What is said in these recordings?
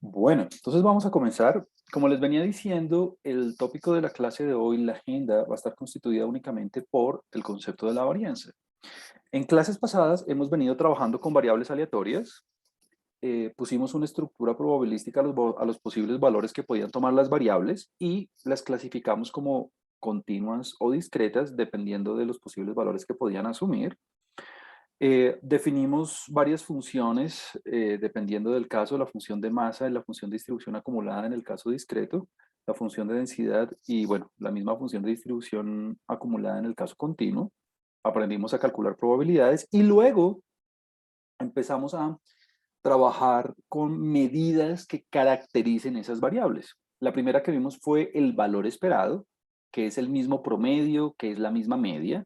Bueno, entonces vamos a comenzar. Como les venía diciendo, el tópico de la clase de hoy, la agenda, va a estar constituida únicamente por el concepto de la varianza. En clases pasadas hemos venido trabajando con variables aleatorias. Pusimos una estructura probabilística a los posibles valores que podían tomar las variables y las clasificamos como continuas o discretas dependiendo de los posibles valores que podían asumir. Definimos varias funciones dependiendo del caso, la función de masa, la función de distribución acumulada en el caso discreto, la función de densidad y, bueno, la misma función de distribución acumulada en el caso continuo. Aprendimos a calcular probabilidades y luego empezamos a trabajar con medidas que caractericen esas variables. La primera que vimos fue el valor esperado, que es el mismo promedio, que es la misma media.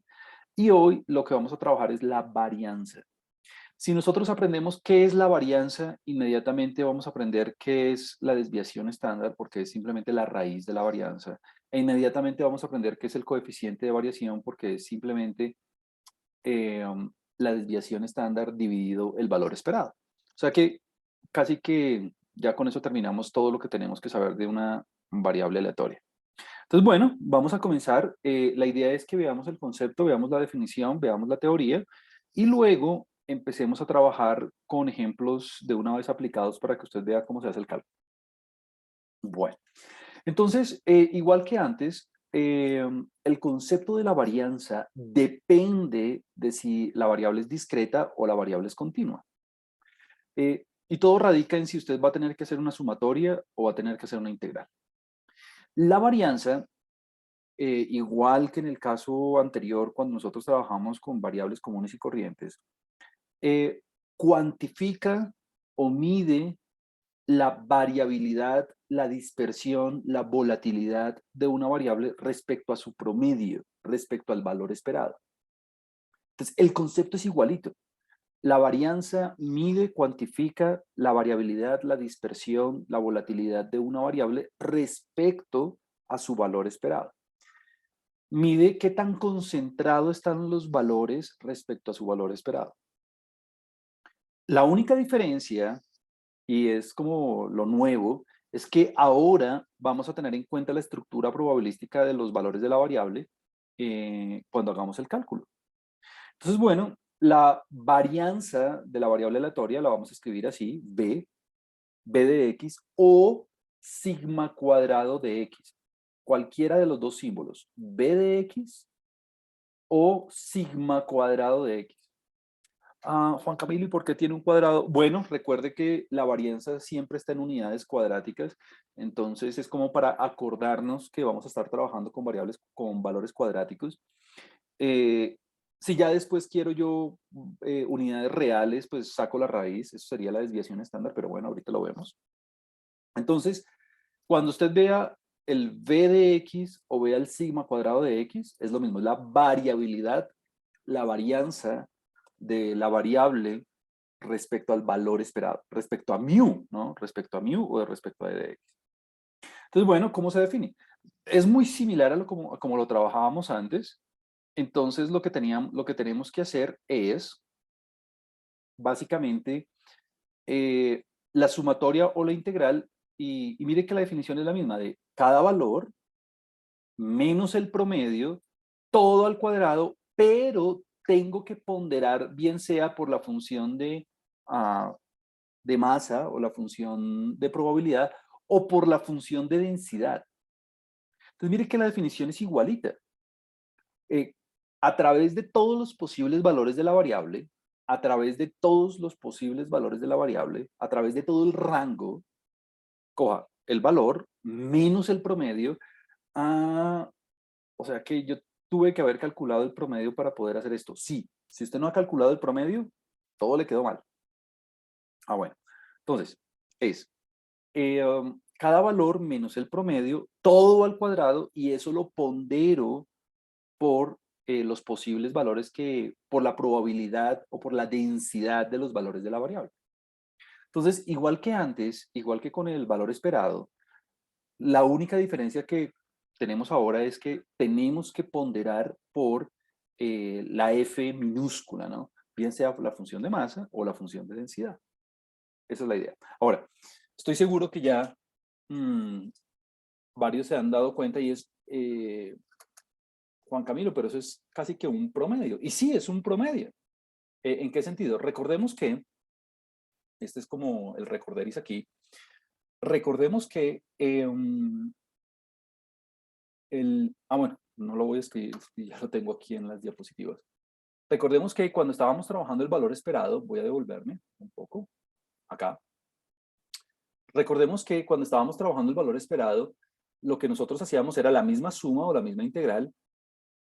Y hoy lo que vamos a trabajar es la varianza. Si nosotros aprendemos qué es la varianza, inmediatamente vamos a aprender qué es la desviación estándar, porque es simplemente la raíz de la varianza. E inmediatamente vamos a aprender qué es el coeficiente de variación, porque es simplemente la desviación estándar dividido el valor esperado. O sea que casi que ya con eso terminamos todo lo que tenemos que saber de una variable aleatoria. Entonces, bueno, vamos a comenzar. La idea es que veamos el concepto, veamos la definición, veamos la teoría y luego empecemos a trabajar con ejemplos de una vez aplicados para que usted vea cómo se hace el cálculo. Bueno, entonces, igual que antes, el concepto de la varianza depende de si la variable es discreta o la variable es continua. Y todo radica en si usted va a tener que hacer una sumatoria o va a tener que hacer una integral. La varianza igual que en el caso anterior, cuando nosotros trabajamos con variables comunes y corrientes, eh, cuantifica o mide la variabilidad, la dispersión, la volatilidad de una variable respecto a su promedio, respecto al valor esperado. Entonces, el concepto es igualito. La varianza mide, cuantifica la variabilidad, la dispersión, la volatilidad de una variable respecto a su valor esperado. Mide qué tan concentrado están los valores respecto a su valor esperado. La única diferencia, y es como lo nuevo, es que ahora vamos a tener en cuenta la estructura probabilística de los valores de la variable cuando hagamos el cálculo. Entonces, bueno, la varianza de la variable aleatoria la vamos a escribir así, B de X o sigma cuadrado de X. Cualquiera de los dos símbolos, B de X o sigma cuadrado de X. Juan Camilo, ¿y por qué tiene un cuadrado? Bueno, recuerde que la varianza siempre está en unidades cuadráticas, entonces es como para acordarnos que vamos a estar trabajando con variables con valores cuadráticos. Eh, si ya después quiero yo unidades reales, pues saco la raíz, eso sería la desviación estándar, pero bueno, ahorita lo vemos. Entonces, cuando usted vea el v de x o vea el sigma cuadrado de x, es lo mismo, es la variabilidad, la varianza de la variable respecto al valor esperado, respecto a mu, ¿no? Respecto a mu o respecto a dx. Entonces, bueno, ¿cómo se define? Es muy similar a como lo trabajábamos antes. Entonces, lo que tenemos que hacer es, básicamente, la sumatoria o la integral, y mire que la definición es la misma, de cada valor menos el promedio, todo al cuadrado, pero tengo que ponderar bien sea por la función de masa o la función de probabilidad o por la función de densidad. Entonces mire que la definición es igualita. Eh, a través de todos los posibles valores de la variable, a través de todos los posibles valores de la variable, a través de todo el rango, coja el valor menos el promedio. Ah, o sea que yo tuve que haber calculado el promedio para poder hacer esto. Sí, si usted no ha calculado el promedio, todo le quedó mal. Bueno. Entonces, es cada valor menos el promedio, todo al cuadrado, y eso lo pondero por los posibles valores por la probabilidad o por la densidad de los valores de la variable. Entonces, igual que antes, igual que con el valor esperado, la única diferencia que tenemos ahora es que tenemos que ponderar por la f minúscula, ¿no? Bien sea la función de masa o la función de densidad. Esa es la idea. Ahora, estoy seguro que ya varios se han dado cuenta y es, Juan Camilo, pero eso es casi que un promedio. Y sí, es un promedio. ¿En qué sentido? Recordemos que, este es como el recorderis aquí, recordemos que bueno, no lo voy a escribir, ya lo tengo aquí en las diapositivas. Recordemos que cuando estábamos trabajando el valor esperado, voy a devolverme un poco acá. Recordemos que cuando estábamos trabajando el valor esperado, lo que nosotros hacíamos era la misma suma o la misma integral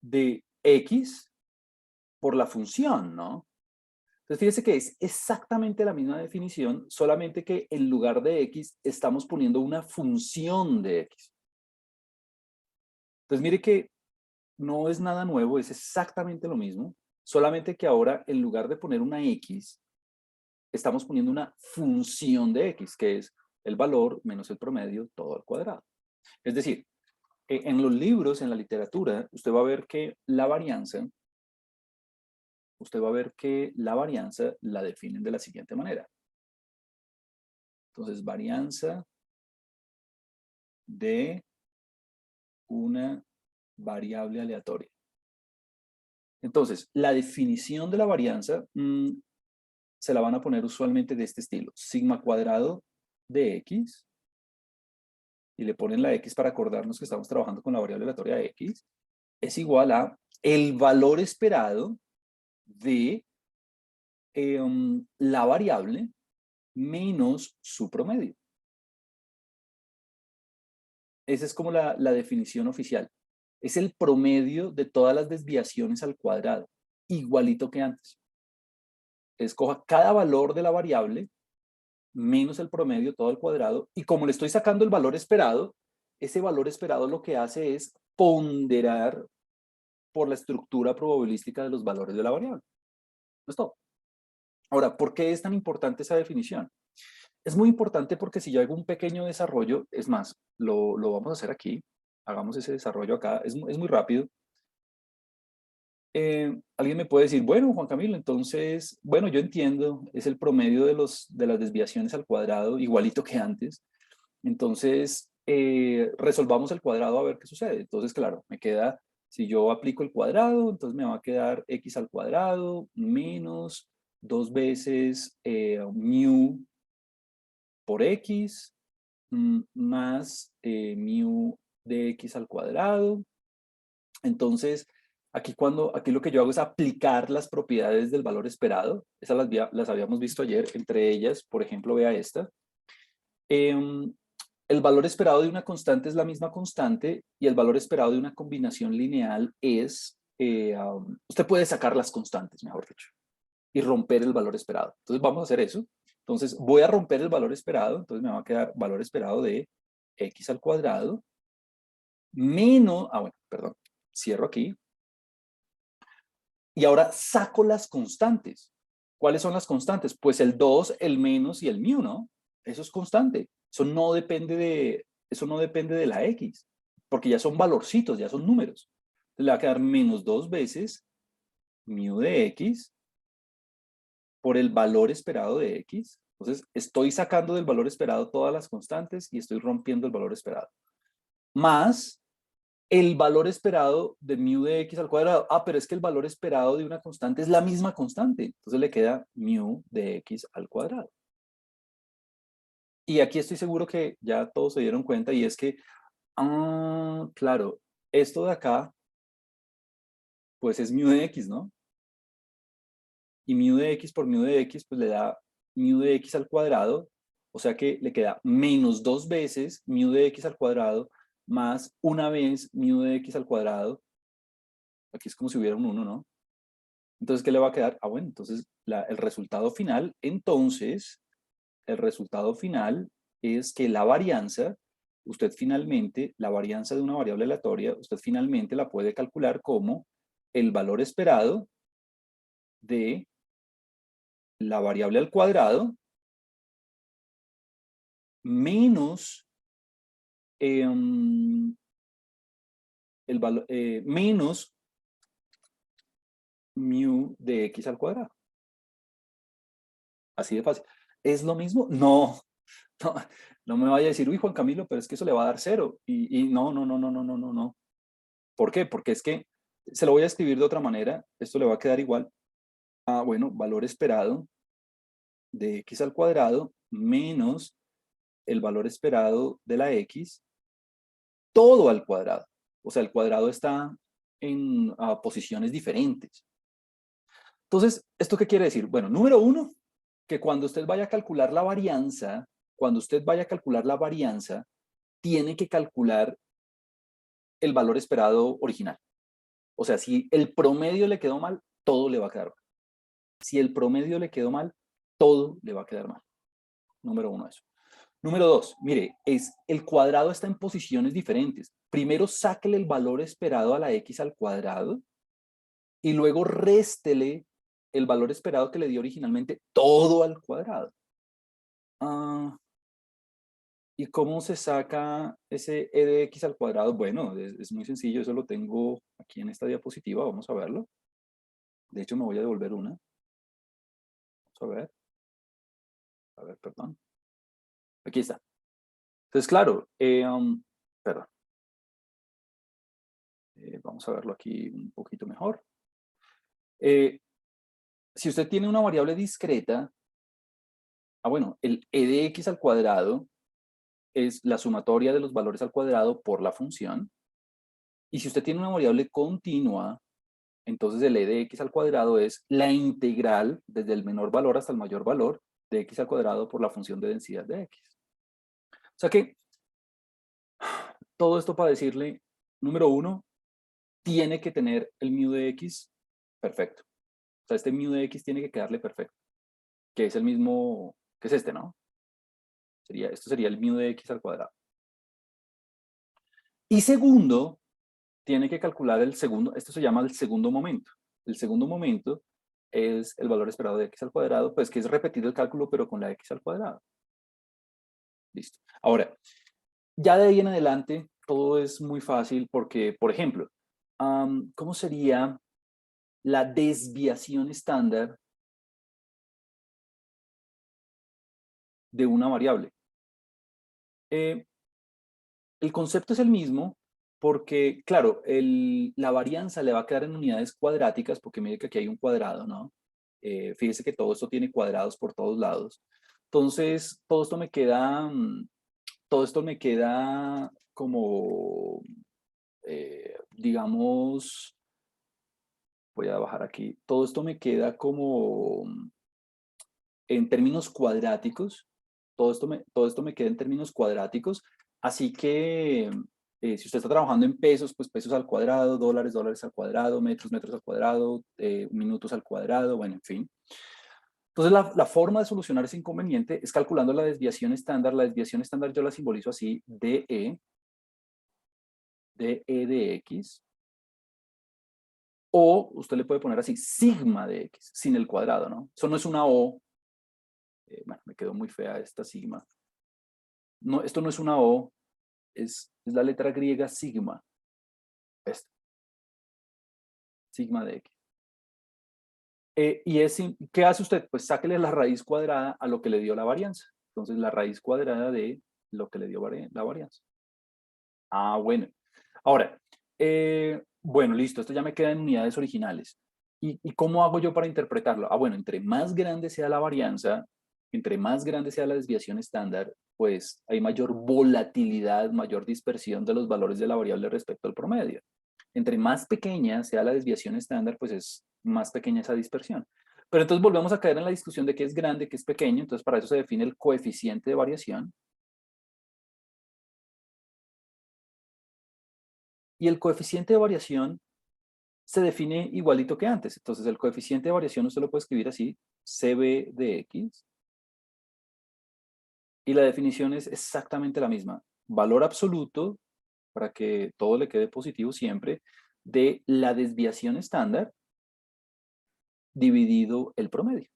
de x por la función, ¿no? Entonces, fíjese que es exactamente la misma definición, solamente que en lugar de x estamos poniendo una función de x. Entonces, mire que no es nada nuevo, es exactamente lo mismo, solamente que ahora en lugar de poner una x, estamos poniendo una función de x, que es el valor menos el promedio todo al cuadrado. Es decir, en los libros, en la literatura, usted va a ver que la varianza, la definen de la siguiente manera. Entonces, varianza de una variable aleatoria. Entonces, la definición de la varianza se la van a poner usualmente de este estilo. Sigma cuadrado de x, y le ponen la x para acordarnos que estamos trabajando con la variable aleatoria x, es igual a el valor esperado de la variable menos su promedio. Esa es como la definición oficial. Es el promedio de todas las desviaciones al cuadrado, igualito que antes. Escoja cada valor de la variable menos el promedio todo al cuadrado, y como le estoy sacando el valor esperado, ese valor esperado lo que hace es ponderar por la estructura probabilística de los valores de la variable. Eso es todo. Ahora, ¿por qué es tan importante esa definición? Es muy importante porque si yo hago un pequeño desarrollo, es más, lo vamos a hacer aquí, hagamos ese desarrollo acá, es muy rápido. Alguien me puede decir, bueno, Juan Camilo, entonces, bueno, yo entiendo, es el promedio de las desviaciones al cuadrado, igualito que antes. Entonces, resolvamos el cuadrado a ver qué sucede. Entonces, claro, me queda, si yo aplico el cuadrado, entonces me va a quedar x al cuadrado menos 2 veces mu por x más mu de x al cuadrado. Entonces, aquí lo que yo hago es aplicar las propiedades del valor esperado. Esas las habíamos visto ayer. Entre ellas, por ejemplo, vea esta. El valor esperado de una constante es la misma constante y el valor esperado de una combinación lineal es, usted puede sacar las constantes, mejor dicho, y romper el valor esperado. Entonces vamos a hacer eso. Entonces voy a romper el valor esperado, entonces me va a quedar valor esperado de x al cuadrado menos, bueno, perdón, cierro aquí. Y ahora saco las constantes. ¿Cuáles son las constantes? Pues el 2, el menos y el mu, ¿no? Eso es constante. Eso no depende de la x, porque ya son valorcitos, ya son números. Entonces le va a quedar menos 2 veces mu de x por el valor esperado de x. Entonces estoy sacando del valor esperado todas las constantes y estoy rompiendo el valor esperado. Más el valor esperado de mu de x al cuadrado. Pero es que el valor esperado de una constante es la misma constante. Entonces le queda mu de x al cuadrado. Y aquí estoy seguro que ya todos se dieron cuenta y es que, claro, esto de acá, pues es mu de x, ¿no? Y mu de x por mu de x, pues le da mu de x al cuadrado. O sea que le queda menos 2 veces mu de x al cuadrado más una vez mu de x al cuadrado. Aquí es como si hubiera un 1, ¿no? Entonces, ¿qué le va a quedar? Bueno, entonces el resultado final, el resultado final es que la varianza, la varianza de una variable aleatoria, usted finalmente la puede calcular como el valor esperado de la variable al cuadrado menos menos mu de x al cuadrado. Así de fácil. ¿Es lo mismo? No, No, no me vaya a decir, uy, Juan Camilo, pero es que eso le va a dar cero. Y no, no, no, no, no, no, no, no. ¿Por qué? Porque es que se lo voy a escribir de otra manera. Esto le va a quedar igual a, bueno, valor esperado de x al cuadrado menos el valor esperado de la x, todo al cuadrado. O sea, el cuadrado está en posiciones diferentes. Entonces, ¿esto qué quiere decir? Bueno, número uno, que cuando usted vaya a calcular la varianza, tiene que calcular el valor esperado original. O sea, si el promedio le quedó mal, todo le va a quedar mal. Si el promedio le quedó mal, todo le va a quedar mal. Número uno, eso. Número dos, mire, el cuadrado está en posiciones diferentes. Primero sáquele el valor esperado a la x al cuadrado y luego réstele el valor esperado que le dio originalmente todo al cuadrado. ¿Y cómo se saca ese e de x al cuadrado? Bueno, es muy sencillo, eso lo tengo aquí en esta diapositiva, vamos a verlo. De hecho, me voy a devolver una. Vamos a ver, perdón. Aquí está. Entonces, claro, perdón. Vamos a verlo aquí un poquito mejor. Si usted tiene una variable discreta, bueno, el e de x al cuadrado es la sumatoria de los valores al cuadrado por la función. Y si usted tiene una variable continua, entonces el e de x al cuadrado es la integral desde el menor valor hasta el mayor valor de x al cuadrado por la función de densidad de x. O sea que todo esto para decirle, número uno, tiene que tener el mu de x perfecto. O sea, este mu de x tiene que quedarle perfecto, que es el mismo, que es este, ¿no? Esto sería el mu de x al cuadrado. Y segundo, tiene que calcular el segundo, esto se llama el segundo momento. El segundo momento es el valor esperado de x al cuadrado, pues que es repetir el cálculo, pero con la x al cuadrado. Listo. Ahora, ya de ahí en adelante, todo es muy fácil porque, por ejemplo, ¿cómo sería la desviación estándar de una variable? El concepto es el mismo porque, claro, la varianza le va a quedar en unidades cuadráticas porque mire que aquí hay un cuadrado, ¿no? Fíjese que todo esto tiene cuadrados por todos lados. Entonces, todo esto me queda como, digamos, voy a bajar aquí, todo esto me queda como en términos cuadráticos, todo esto me queda en términos cuadráticos, así que si usted está trabajando en pesos, pues pesos al cuadrado, dólares, dólares al cuadrado, metros, metros al cuadrado, minutos al cuadrado, bueno, en fin. Entonces, la forma de solucionar ese inconveniente es calculando la desviación estándar. La desviación estándar yo la simbolizo así, de x, o usted le puede poner así, sigma de x, sin el cuadrado, ¿no? Eso no es una O, bueno, me quedó muy fea esta sigma. No, esto no es una O, es la letra griega sigma. Esto, sigma de x. ¿Qué hace usted? Pues sáquele la raíz cuadrada a lo que le dio la varianza. Entonces, la raíz cuadrada de lo que le dio la varianza. Bueno. Ahora, bueno, listo, esto ya me queda en unidades originales. ¿Y cómo hago yo para interpretarlo? Bueno, entre más grande sea la varianza, entre más grande sea la desviación estándar, pues hay mayor volatilidad, mayor dispersión de los valores de la variable respecto al promedio. Entre más pequeña sea la desviación estándar, pues es más pequeña esa dispersión. Pero entonces volvemos a caer en la discusión de qué es grande, qué es pequeño. Entonces para eso se define el coeficiente de variación. Y el coeficiente de variación se define igualito que antes. Entonces el coeficiente de variación usted lo puede escribir así, CB de X. Y la definición es exactamente la misma. Valor absoluto, para que todo le quede positivo siempre, de la desviación estándar dividido el promedio.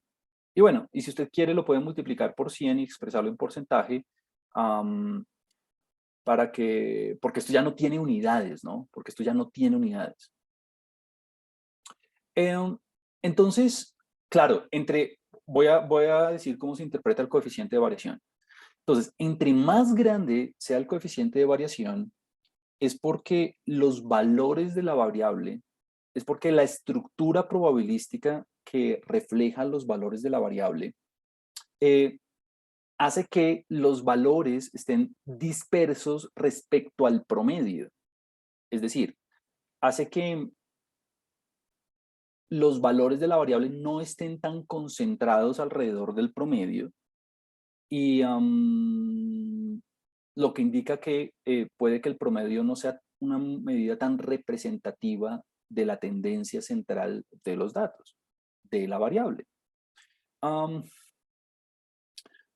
Y bueno, y si usted quiere lo puede multiplicar por 100 y expresarlo en porcentaje porque esto ya no tiene unidades, ¿no? Porque esto ya no tiene unidades. Entonces, claro, voy a decir cómo se interpreta el coeficiente de variación. Entonces, entre más grande sea el coeficiente de variación, es porque los valores de la variable, es porque la estructura probabilística que refleja los valores de la variable eh, hace que los valores estén dispersos respecto al promedio. Es decir, hace que los valores de la variable no estén tan concentrados alrededor del promedio y lo que indica que puede que el promedio no sea una medida tan representativa de la tendencia central de los datos, de la variable. Um,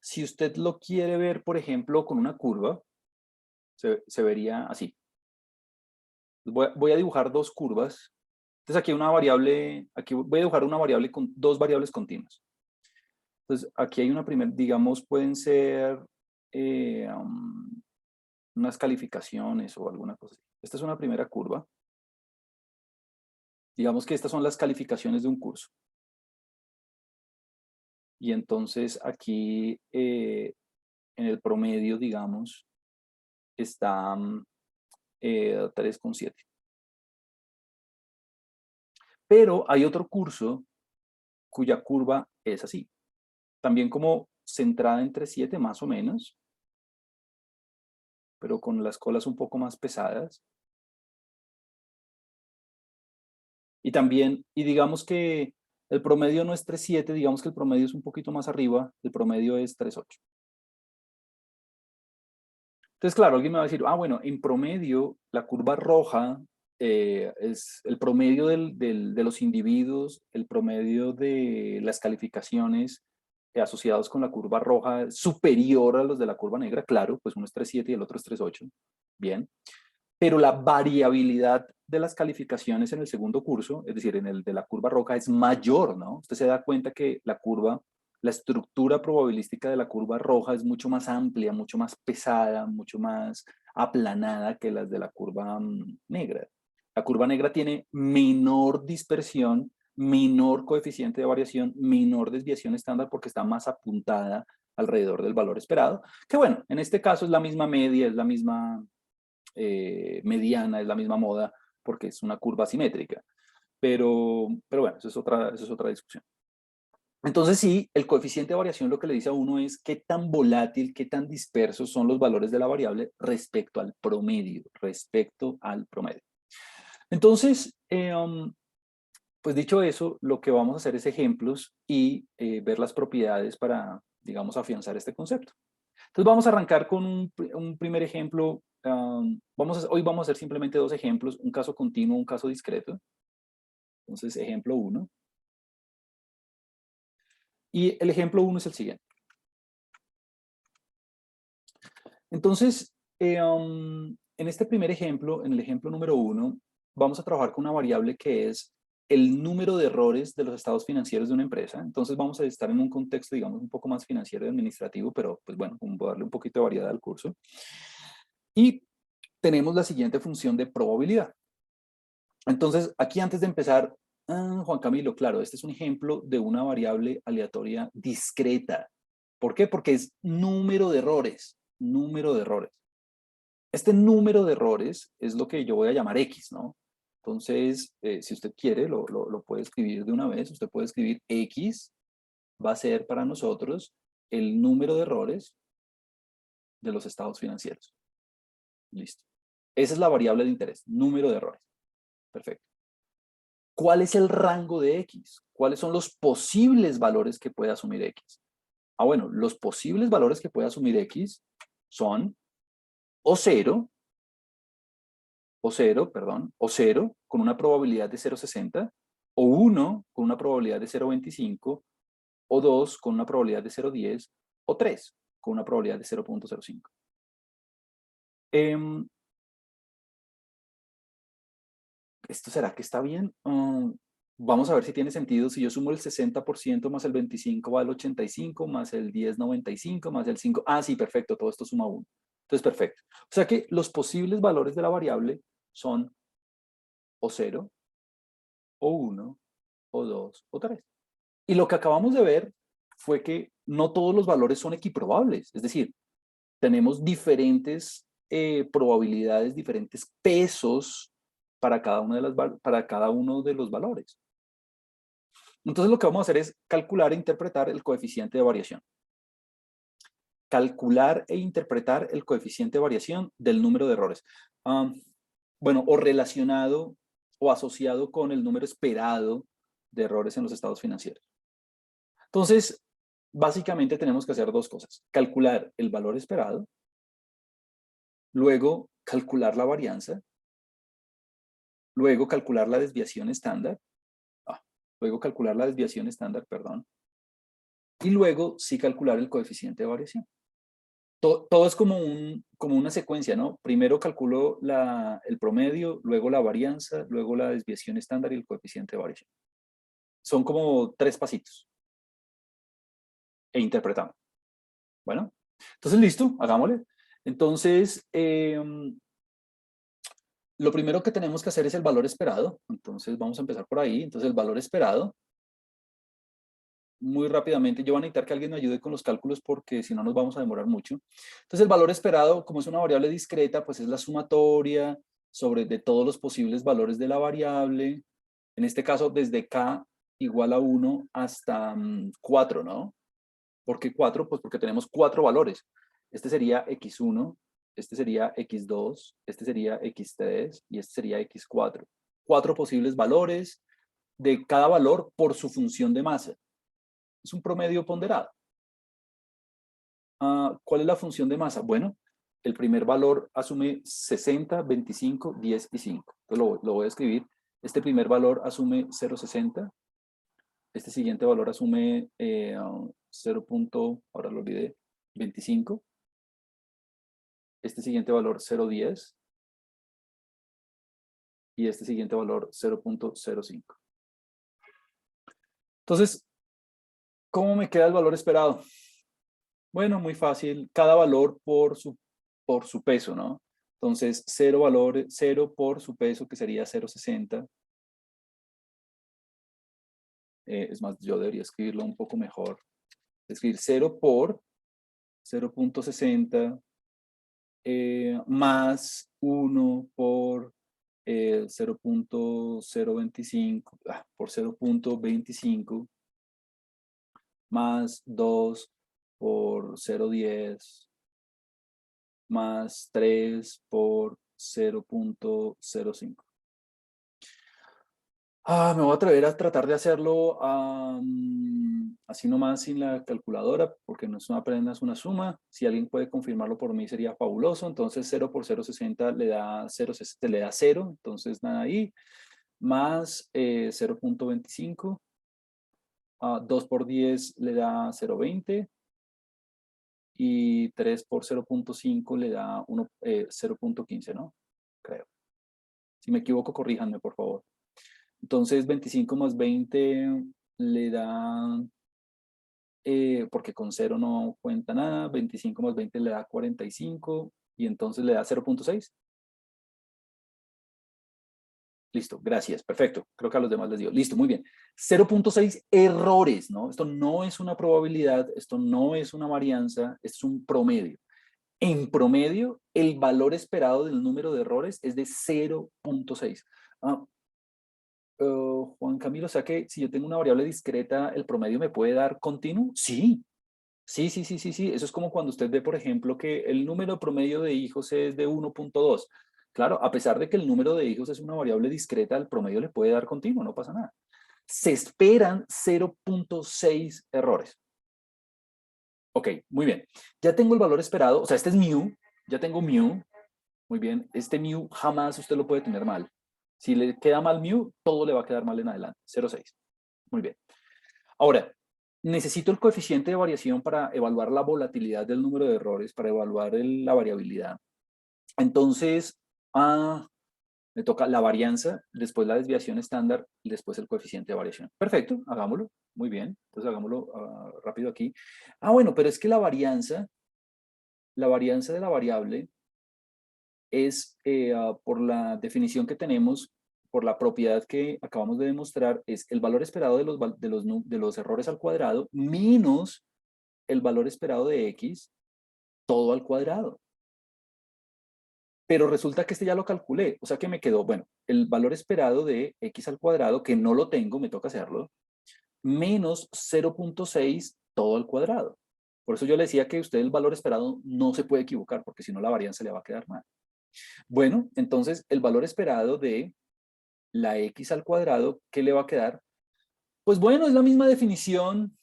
si usted lo quiere ver, por ejemplo, con una curva, se vería así. Voy a dibujar dos curvas. Entonces aquí hay una variable, aquí voy a dibujar una variable con dos variables continuas. Entonces aquí hay una primera, digamos, pueden ser unas calificaciones o alguna cosa así. Esta es una primera curva. Digamos que estas son las calificaciones de un curso. Y entonces aquí en el promedio, digamos, está 3,7. Pero hay otro curso cuya curva es así. También como centrada entre 7 más o menos, pero con las colas un poco más pesadas. Y también, y digamos que el promedio no es 3,7, digamos que el promedio es un poquito más arriba, el promedio es 3,8. Entonces, claro, alguien me va a decir, bueno, en promedio, la curva roja es el promedio de los individuos, el promedio de las calificaciones asociados con la curva roja es superior a los de la curva negra, claro, pues uno es 3,7 y el otro es 3,8, bien. Pero la variabilidad de las calificaciones en el segundo curso, es decir, en el de la curva roja, es mayor, ¿no? Usted se da cuenta que la estructura probabilística de la curva roja es mucho más amplia, mucho más pesada, mucho más aplanada que las de la curva negra. La curva negra tiene menor dispersión, menor coeficiente de variación, menor desviación estándar porque está más apuntada alrededor del valor esperado, que bueno, en este caso es la misma media, es la misma mediana, es la misma moda, porque es una curva simétrica. Pero bueno, eso es otra discusión. Entonces sí, el coeficiente de variación lo que le dice a uno es qué tan volátil, qué tan dispersos son los valores de la variable respecto al promedio, Entonces, pues dicho eso, lo que vamos a hacer es ejemplos y ver las propiedades para, digamos, afianzar este concepto. Entonces vamos a arrancar con un primer ejemplo. Hoy vamos a hacer simplemente dos ejemplos, un caso continuo, un caso discreto. Entonces, ejemplo 1. Y el ejemplo 1 es el siguiente. Entonces, en este primer ejemplo, en el ejemplo número 1, vamos a trabajar con una variable que es el número de errores de los estados financieros de una empresa. Entonces vamos a estar en un contexto, digamos, un poco más financiero y administrativo, pero pues bueno, como darle un poquito de variedad al curso. Y tenemos la siguiente función de probabilidad. Entonces, aquí antes de empezar, Juan Camilo, claro, este es un ejemplo de una variable aleatoria discreta. ¿Por qué? Porque es número de errores, número de errores. Este número de errores es lo que yo voy a llamar X, ¿no? Entonces, si usted quiere, lo puede escribir de una vez. Usted puede escribir X, va a ser para nosotros el número de errores de los estados financieros. Listo. Esa es la variable de interés, número de errores. Perfecto. ¿Cuál es el rango de X? ¿Cuáles son los posibles valores que puede asumir X? Bueno, los posibles valores que puede asumir X son o 0, o 0 con una probabilidad de 0,60, o 1 con una probabilidad de 0,25, o 2 con una probabilidad de 0,10, o 3 con una probabilidad de 0,05. ¿Esto será que está bien? Vamos a ver si tiene sentido. Si yo sumo el 60% más el 25 va al 85, más el 10,95, más el 5. Sí, perfecto, todo esto suma 1. Entonces, perfecto. O sea que los posibles valores de la variable son o 0, o 1, o 2, o 3. Y lo que acabamos de ver fue que no todos los valores son equiprobables. Es decir, tenemos diferentes probabilidades, diferentes pesos para cada, para cada uno de los valores. Entonces lo que vamos a hacer es calcular e interpretar el coeficiente de variación. Calcular e interpretar el coeficiente de variación del número de errores. Bueno, o relacionado o asociado con el número esperado de errores en los estados financieros. Entonces, básicamente tenemos que hacer dos cosas. Calcular el valor esperado, luego calcular la varianza, luego calcular la desviación estándar, perdón, y luego sí calcular el coeficiente de variación. Todo es como una secuencia, ¿no? Primero calculo el promedio, luego la varianza, luego la desviación estándar y el coeficiente de variación. Son como 3 pasitos. E interpretamos. Bueno, entonces listo, hagámosle. Entonces, lo primero que tenemos que hacer es el valor esperado. Entonces vamos a empezar por ahí. Entonces el valor esperado, muy rápidamente, yo voy a necesitar que alguien me ayude con los cálculos porque si no nos vamos a demorar mucho. Entonces el valor esperado, como es una variable discreta, pues es la sumatoria de todos los posibles valores de la variable. En este caso, desde k igual a 1 hasta 4, ¿no? ¿Por qué 4? Pues porque tenemos 4 valores. Este sería x1, este sería x2, este sería x3 y este sería x4. 4 posibles valores de cada valor por su función de masa. Es un promedio ponderado. ¿Cuál es la función de masa? Bueno, el primer valor asume 60, 25, 10 y 5. Entonces lo voy a escribir. Este primer valor asume 0,60. Este siguiente valor asume 0. Ahora lo olvidé, 25. Este siguiente valor 0,10. Y este siguiente valor 0,05. Entonces, ¿cómo me queda el valor esperado? Bueno, muy fácil. Cada valor por su peso, ¿no? Entonces, 0 por su peso, que sería 0,60. Es más, yo debería escribirlo un poco mejor. Escribir 0 por 0,60 más 1 por 0,025 por 0,25 más 2 por 0,10 más 3 por 0,05. Me voy a atrever a tratar de hacerlo así nomás sin la calculadora, porque no es apenas una suma. Si alguien puede confirmarlo por mí sería fabuloso. Entonces 0 por 0,60 le da 0, entonces nada ahí. Más 0,25. 2 por 10 le da 0,20. Y 3 por 0,5 le da 0,15, ¿no? Creo. Si me equivoco, corríjanme, por favor. Entonces 25 más 20 le da, porque con 0 no cuenta nada, 25 más 20 le da 45 y entonces le da 0,6. Listo, gracias, perfecto. Creo que a los demás les dio. Listo, muy bien. 0,6 errores, ¿no? Esto no es una probabilidad, esto no es una varianza, es un promedio. En promedio, el valor esperado del número de errores es de 0,6. Juan Camilo, o sea que si yo tengo una variable discreta, ¿el promedio me puede dar continuo? Sí. Sí, sí, sí, sí, sí. Eso es como cuando usted ve, por ejemplo, que el número promedio de hijos es de 1,2. Claro, a pesar de que el número de hijos es una variable discreta, el promedio le puede dar continuo, no pasa nada. Se esperan 0,6 errores. Ok, muy bien. Ya tengo el valor esperado, o sea, este es mu, ya tengo mu. Muy bien, este mu jamás usted lo puede tener mal. Si le queda mal mu, todo le va a quedar mal en adelante. 0,6. Muy bien. Ahora, necesito el coeficiente de variación para evaluar la volatilidad del número de errores, para evaluar la variabilidad. Entonces, me toca la varianza, después la desviación estándar y después el coeficiente de variación. Perfecto, hagámoslo. Muy bien. Entonces hagámoslo rápido aquí. Bueno, pero es que la varianza de la variable es, por la definición que tenemos, por la propiedad que acabamos de demostrar, es el valor esperado de los errores al cuadrado menos el valor esperado de x todo al cuadrado. Pero resulta que este ya lo calculé, o sea que me quedó, bueno, el valor esperado de x al cuadrado, que no lo tengo, me toca hacerlo, menos 0.6 todo al cuadrado. Por eso yo le decía que usted el valor esperado no se puede equivocar, porque si no la varianza le va a quedar mal. Bueno, entonces el valor esperado de la x al cuadrado, ¿qué le va a quedar? Pues bueno, es la misma definición,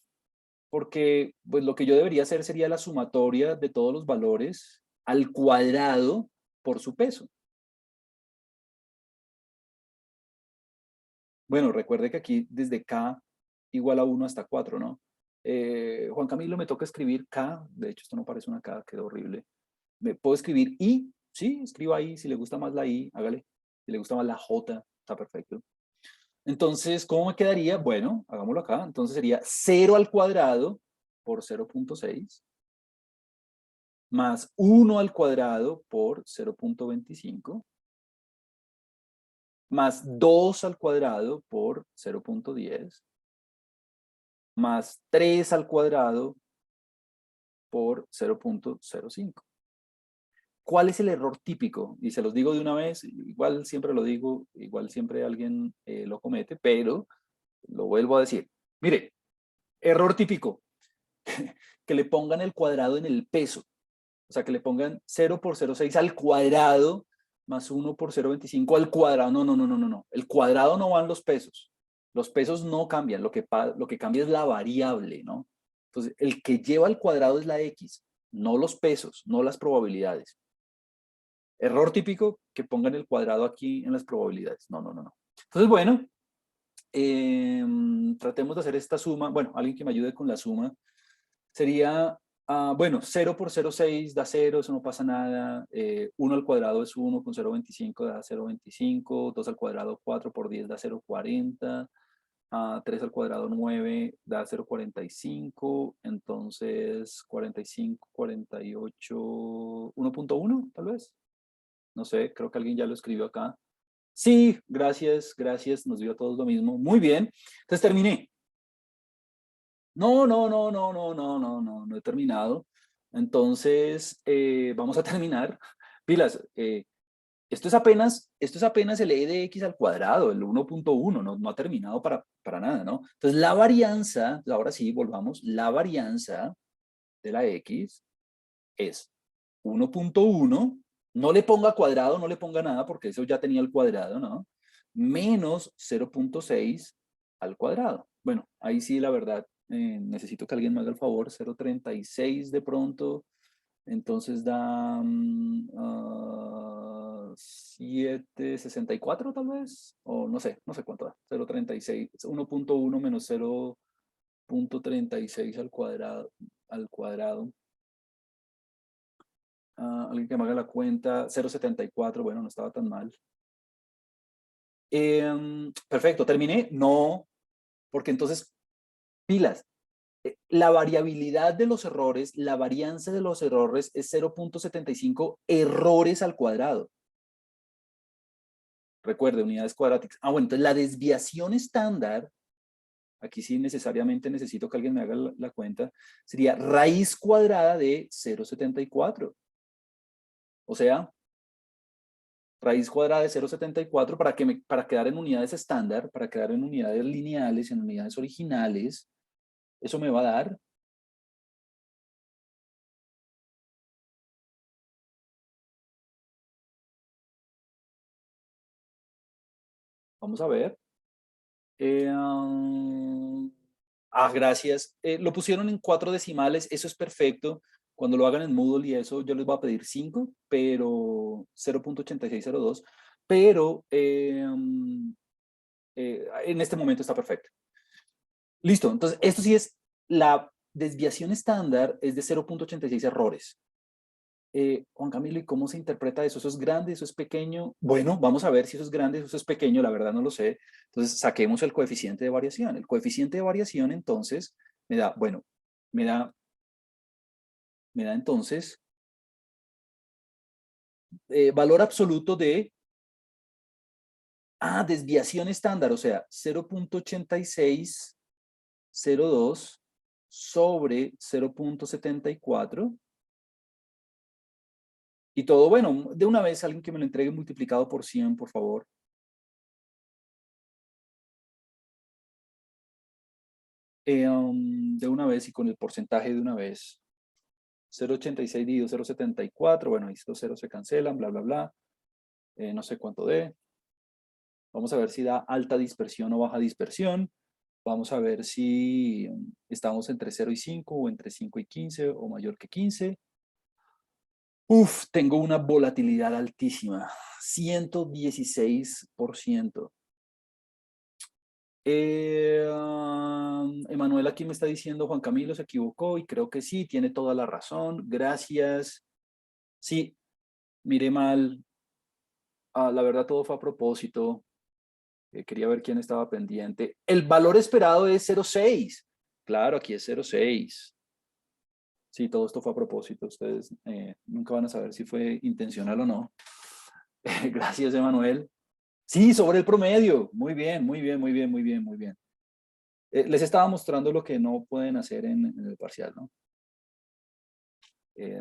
porque pues lo que yo debería hacer sería la sumatoria de todos los valores al cuadrado por su peso. Bueno, recuerde que aquí desde k igual a 1 hasta 4, ¿no? Juan Camilo, me toca escribir k, de hecho esto no parece una k, quedó horrible. ¿Me puedo escribir i? Sí, escriba i, si le gusta más la i, hágale. Si le gusta más la j, está perfecto. Entonces, ¿cómo me quedaría? Bueno, hagámoslo acá. Entonces sería 0 al cuadrado por 0.6 más 1 al cuadrado por 0.25 más 2 al cuadrado por 0.10 más 3 al cuadrado por 0.05. ¿Cuál es el error típico? Y se los digo de una vez, igual siempre lo digo, igual siempre alguien lo comete, pero lo vuelvo a decir. Mire, error típico, que le pongan el cuadrado en el peso. O sea, que le pongan 0 por 0,6 al cuadrado más 1 por 0,25 al cuadrado. No, no, no, no, no, no. El cuadrado no van los pesos. Los pesos no cambian. Lo que cambia es la variable, ¿no? Entonces, el que lleva al cuadrado es la x, no los pesos, no las probabilidades. Error típico, que pongan el cuadrado aquí en las probabilidades. No, no, no, no. Entonces, bueno, tratemos de hacer esta suma. Bueno, alguien que me ayude con la suma. Sería, bueno, 0 por 0,6 da 0, eso no pasa nada. 1 al cuadrado es 1, con 0,25 da 0,25. 2 al cuadrado, 4 por 10 da 0,40. 3 al cuadrado, 9 da 0,45. Entonces, 45, 48, 1.1 tal vez. No sé, creo que alguien ya lo escribió acá. Sí, gracias, gracias, nos dio a todos lo mismo. Muy bien, entonces terminé. No, no, no, no, no, no, no, no, no he terminado. Entonces, vamos a terminar. Pilas, esto es apenas el e de x al cuadrado, el 1.1, no, no ha terminado para nada, ¿no? Entonces, la varianza, ahora sí, volvamos, la varianza de la x es 1.1, no le ponga cuadrado, no le ponga nada, porque eso ya tenía el cuadrado, ¿no? Menos 0.6 al cuadrado. Bueno, ahí sí, la verdad, necesito que alguien me haga el favor, 0.36 de pronto, entonces da 7.64 tal vez, o no sé, no sé cuánto da, 0.36, 1.1 menos 0.36 al cuadrado. Alguien que me haga la cuenta, 0.74, bueno, no estaba tan mal. Perfecto, ¿terminé? No, porque entonces, pilas, la variabilidad de los errores, la varianza de los errores es 0.75 errores al cuadrado. Recuerde, unidades cuadráticas. Bueno, entonces la desviación estándar, aquí sí necesariamente necesito que alguien me haga la cuenta, sería raíz cuadrada de 0.74. O sea, raíz cuadrada de 0.74 para quedar en unidades estándar, para quedar en unidades lineales, en unidades originales, eso me va a dar vamos a ver. Gracias. Lo pusieron en 4 decimales, eso es perfecto. Cuando lo hagan en Moodle y eso, yo les voy a pedir 5, pero 0.8602, pero en este momento está perfecto. Listo, entonces esto sí es, la desviación estándar es de 0.86 errores. Juan Camilo, ¿y cómo se interpreta eso? ¿Eso es grande? ¿Eso es pequeño? Bueno, vamos a ver si eso es grande, eso es pequeño, la verdad no lo sé. Entonces, saquemos el coeficiente de variación. El coeficiente de variación, entonces, me da, bueno, me da, me da entonces valor absoluto de, desviación estándar, o sea, 0.8602 sobre 0.74 Y todo, bueno, de una vez alguien que me lo entregue multiplicado por 100, por favor. De una vez y con el porcentaje de una vez. 0,86 dividido 0,74, bueno, estos ceros se cancelan, bla, bla, bla. No sé cuánto dé. Vamos a ver si da alta dispersión o baja dispersión. Vamos a ver si estamos entre 0 y 5 o entre 5 y 15 o mayor que 15. Uf, tengo una volatilidad altísima, 116%. Emanuel aquí me está diciendo, Juan Camilo se equivocó y creo que sí, tiene toda la razón. Gracias. Sí, miré mal. La verdad todo fue a propósito. Quería ver quién estaba pendiente. El valor esperado es 0,6. Claro, aquí es 0,6. Sí, todo esto fue a propósito. Ustedes nunca van a saber si fue intencional o no. Gracias, Emanuel. Sí, sobre el promedio. Muy bien, muy bien, muy bien, muy bien, muy bien. Les estaba mostrando lo que no pueden hacer en el parcial, ¿no?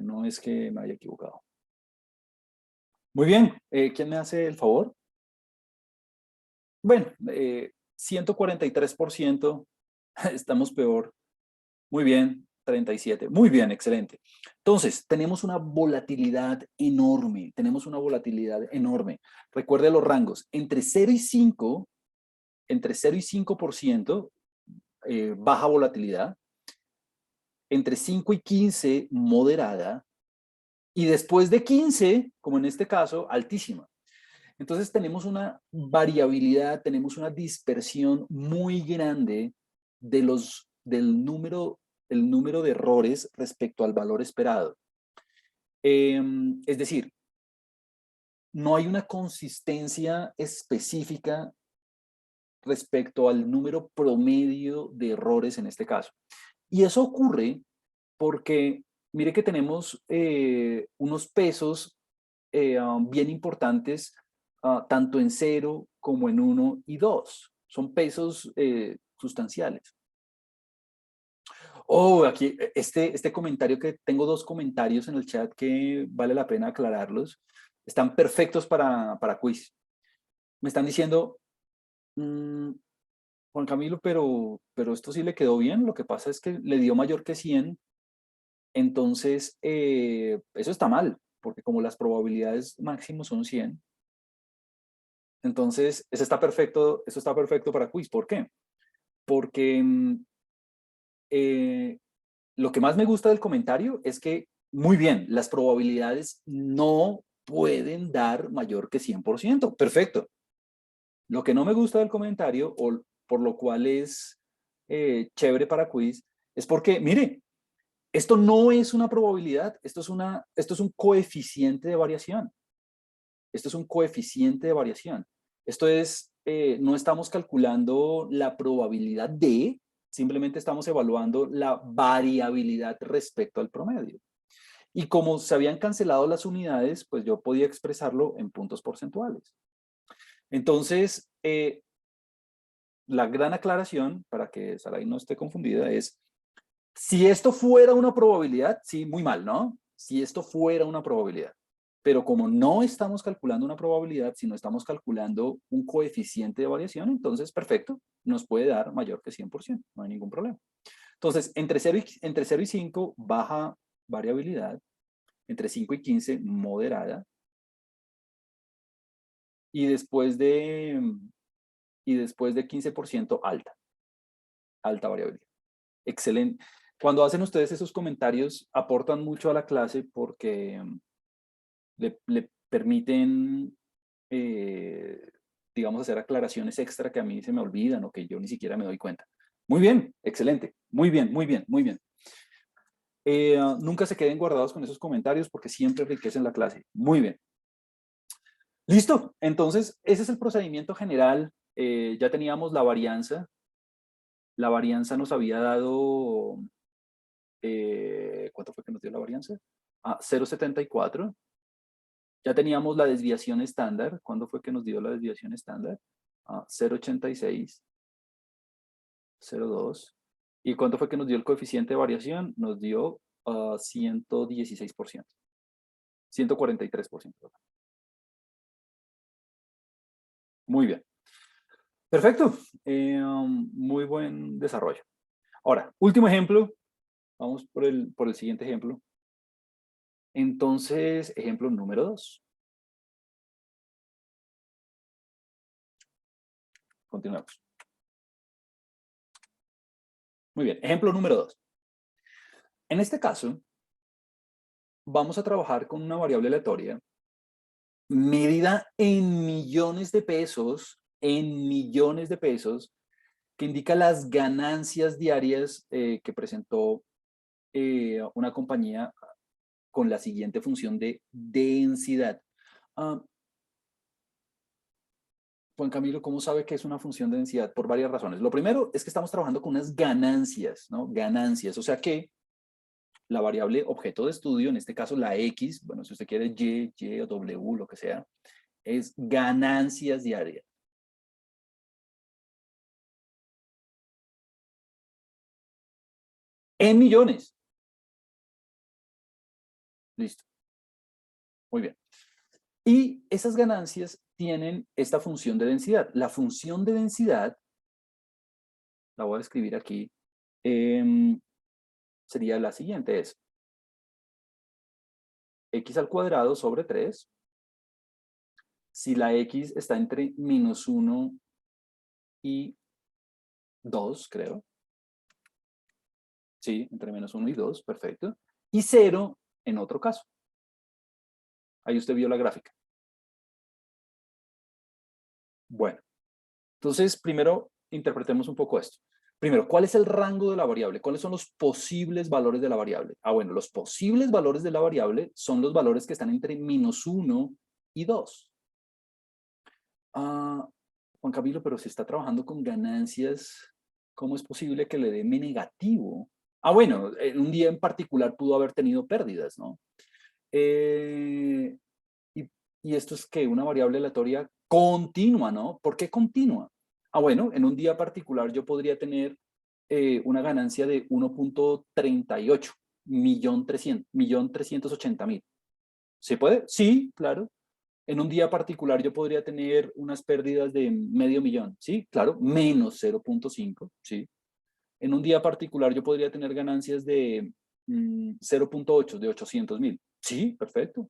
No es que me haya equivocado. Muy bien. ¿Quién me hace el favor? Bueno, 143%. Estamos peor. Muy bien, 37. Muy bien, excelente. Entonces, tenemos una volatilidad enorme. Tenemos una volatilidad enorme. Recuerde los rangos. Entre 0 y 5, entre 0 y 5%, baja volatilidad. Entre 5 y 15, moderada. Y después de 15, como en este caso, altísima. Entonces tenemos una variabilidad, tenemos una dispersión muy grande del número de errores respecto al valor esperado. Es decir, no hay una consistencia específica respecto al número promedio de errores en este caso. Y eso ocurre porque, mire que tenemos unos pesos bien importantes, tanto en 0 como en 1 y 2. Son pesos sustanciales. Oh, aquí, este comentario que tengo dos comentarios en el chat que vale la pena aclararlos. Están perfectos para quiz. Me están diciendo, Juan Camilo, pero esto sí le quedó bien. Lo que pasa es que le dio mayor que 100. Entonces, eso está mal, porque como las probabilidades máximas son 100, entonces eso está perfecto para quiz. ¿Por qué? Porque eh, lo que más me gusta del comentario es que, muy bien, las probabilidades no pueden dar mayor que 100%. Perfecto. Lo que no me gusta del comentario, o por lo cual es chévere para quiz, es porque, mire, esto no es una probabilidad, esto es un coeficiente de variación. Esto es un coeficiente de variación. Esto es, no estamos calculando la probabilidad de, simplemente estamos evaluando la variabilidad respecto al promedio. Y como se habían cancelado las unidades, pues yo podía expresarlo en puntos porcentuales. Entonces, la gran aclaración, para que Saray no esté confundida, es, si esto fuera una probabilidad, sí, muy mal, ¿no? Si esto fuera una probabilidad. Pero como no estamos calculando una probabilidad, sino estamos calculando un coeficiente de variación, entonces, perfecto, nos puede dar mayor que 100%, no hay ningún problema. Entonces, entre 0 y 5, baja variabilidad. Entre 5 y 15, moderada. Y después de 15%, alta. Alta variabilidad. Excelente. Cuando hacen ustedes esos comentarios, aportan mucho a la clase porque le permiten, digamos, hacer aclaraciones extra que a mí se me olvidan o que yo ni siquiera me doy cuenta. Muy bien, excelente. Muy bien, muy bien, muy bien. Nunca se queden guardados con esos comentarios porque siempre enriquecen la clase. Muy bien. Listo. Entonces, ese es el procedimiento general. Ya teníamos la varianza. La varianza nos había dado, ¿cuánto fue que nos dio la varianza? 0,74. Ya teníamos la desviación estándar. ¿Cuándo fue que nos dio la desviación estándar? 0,86, 0,2. ¿Y cuánto fue que nos dio el coeficiente de variación? Nos dio 116%. 143%. Muy bien. Perfecto. Muy buen desarrollo. Ahora, último ejemplo. Vamos por el siguiente ejemplo. Entonces, ejemplo número 2. Continuamos. Muy bien. Ejemplo número 2. En este caso, vamos a trabajar con una variable aleatoria medida en millones de pesos, que indica las ganancias diarias que presentó una compañía con la siguiente función de densidad. Juan Camilo, ¿cómo sabe que es una función de densidad? Por varias razones. Lo primero es que estamos trabajando con unas ganancias, ¿no? Ganancias, o sea que la variable objeto de estudio, en este caso la X, bueno, si usted quiere Y o W, lo que sea, es ganancias diarias. En millones. Listo. Muy bien. Y esas ganancias tienen esta función de densidad. La función de densidad, la voy a escribir aquí, sería la siguiente, es x al cuadrado sobre 3. Si la x está entre -1 y 2, creo. Sí, entre -1 y 2, perfecto. Y 0 en otro caso. Ahí usted vio la gráfica. Bueno, entonces primero interpretemos un poco esto. Primero, ¿cuál es el rango de la variable? ¿Cuáles son los posibles valores de la variable? Bueno, los posibles valores de la variable son los valores que están entre -1 y 2. Juan Camilo, pero si está trabajando con ganancias, ¿cómo es posible que le dé M negativo? Bueno, en un día en particular pudo haber tenido pérdidas, ¿no? Y esto es que una variable aleatoria continua, ¿no? ¿Por qué continua? Bueno, en un día particular yo podría tener una ganancia de 1.38 millón 380.000. ¿Se puede? Sí, claro. En un día particular yo podría tener unas pérdidas de medio millón, ¿sí? Claro, menos 0.5, ¿sí? En un día particular yo podría tener ganancias de 0.8, de 800.000. Sí, perfecto.